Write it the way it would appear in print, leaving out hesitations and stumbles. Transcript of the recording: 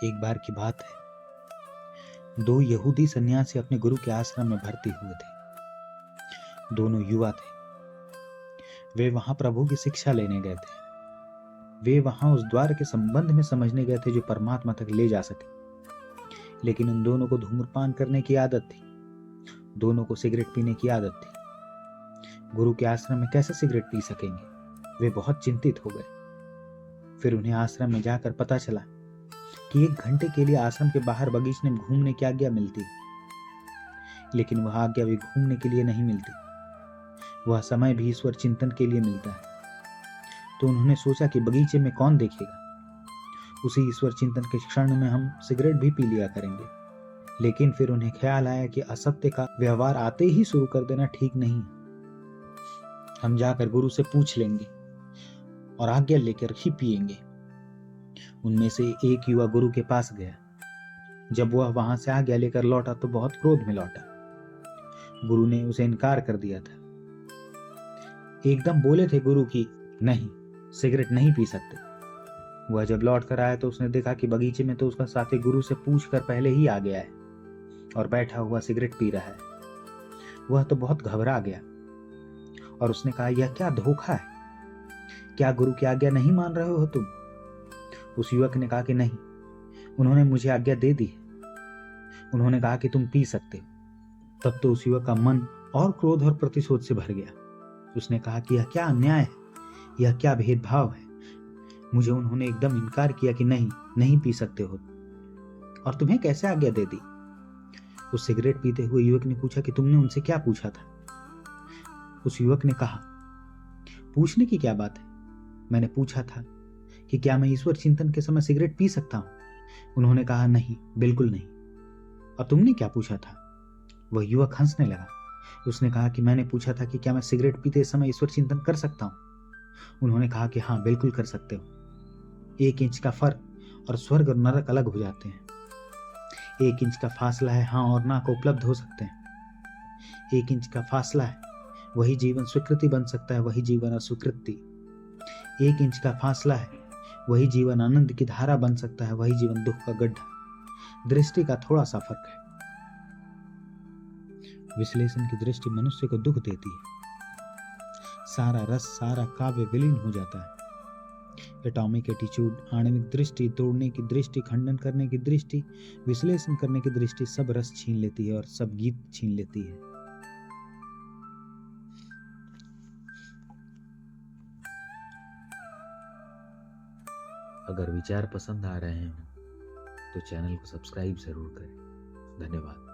एक बार की बात है, दो यहूदी सन्यासी अपने गुरु के आश्रम में भर्ती हुए थे। दोनों युवा थे। वे वहां प्रभु की शिक्षा लेने गए थे। वे वहां उस द्वार के संबंध में समझने गए थे जो परमात्मा तक ले जा सके। लेकिन उन दोनों को धूम्रपान करने की आदत थी। दोनों को सिगरेट पीने की आदत थी। गुरु के आश्रम में कैसे सिगरेट पी सकेंगे? वे बहुत चिंतित हो गए। फिर उन्हें आश्रम में जाकर पता चला कि 1 घंटे के लिए आश्रम के बाहर बगीचे में घूमने की आज्ञा मिलती, लेकिन वह आज्ञा भी घूमने के लिए नहीं मिलती। वह समय भी ईश्वर चिंतन के लिए मिलता है। तो उन्होंने सोचा कि बगीचे में कौन देखेगा, उसी ईश्वर चिंतन के क्षण में हम सिगरेट भी पी लिया करेंगे। लेकिन फिर उन्हें ख्याल आया कि असत्य का व्यवहार आते ही शुरू कर देना ठीक नहीं है। हम जाकर गुरु से पूछ लेंगे और आज्ञा लेकर ही पिएंगे। उनमें से एक युवा गुरु के पास गया। जब वह वहां से आज्ञा लेकर लौटा तो बहुत क्रोध में लौटा। गुरु ने उसे इनकार कर दिया था। एकदम बोले थे गुरु की नहीं, सिगरेट नहीं पी सकते। वह जब लौट कर आया तो उसने देखा कि बगीचे में तो उसका साथी गुरु से पूछकर पहले ही आ गया है और बैठा हुआ सिगरेट पी रहा है। वह तो बहुत घबरा गया और उसने कहा, यह क्या धोखा है? क्या गुरु की आज्ञा नहीं मान रहे हो तुम? उस युवक ने कहा कि नहीं, उन्होंने मुझे आज्ञा दे दी है। उन्होंने कहा कि तुम पी सकते हो। तब तो उस युवक का मन और क्रोध और प्रतिशोध से भर गया। उसने कहा कि यह क्या अन्याय है, यह क्या भेदभाव है। मुझे उन्होंने एकदम इनकार किया कि नहीं, नहीं पी सकते हो, और तुम्हें कैसे आज्ञा दे दी? उस सिगरेट पीते हुए युवक ने पूछा कि तुमने उनसे क्या पूछा था? उस युवक ने कहा, पूछने की क्या बात है, मैंने पूछा था कि क्या मैं ईश्वर चिंतन के समय सिगरेट पी सकता हूं? उन्होंने कहा नहीं, बिल्कुल नहीं। और तुमने क्या पूछा था? वह युवक हंसने लगा। उसने कहा कि मैंने पूछा था कि क्या मैं सिगरेट पीते समय ईश्वर चिंतन कर सकता हूं? उन्होंने कहा कि हाँ, बिल्कुल कर सकते हो। 1 इंच का फर्क और स्वर्ग और नरक अलग हो जाते हैं। 1 इंच का फासला है हाँ और ना को उपलब्ध हो सकते हैं। 1 इंच का फासला है, वही जीवन स्वीकृति बन सकता है, वही जीवन अस्वीकृति। 1 इंच का फासला है, वही जीवन आनंद की धारा बन सकता है, वही जीवन दुख का गड्ढा। दृष्टि का थोड़ा सा फर्क है। विश्लेषण की दृष्टि मनुष्य को दुख देती है। सारा रस, सारा काव्य विलीन हो जाता है। एटॉमिक एटीट्यूड, आणविक दृष्टि, तोड़ने की दृष्टि, खंडन करने की दृष्टि, विश्लेषण करने की दृष्टि सब रस छीन लेती है और सब गीत छीन लेती है। अगर विचार पसंद आ रहे हैं तो चैनल को सब्सक्राइब जरूर करें। धन्यवाद।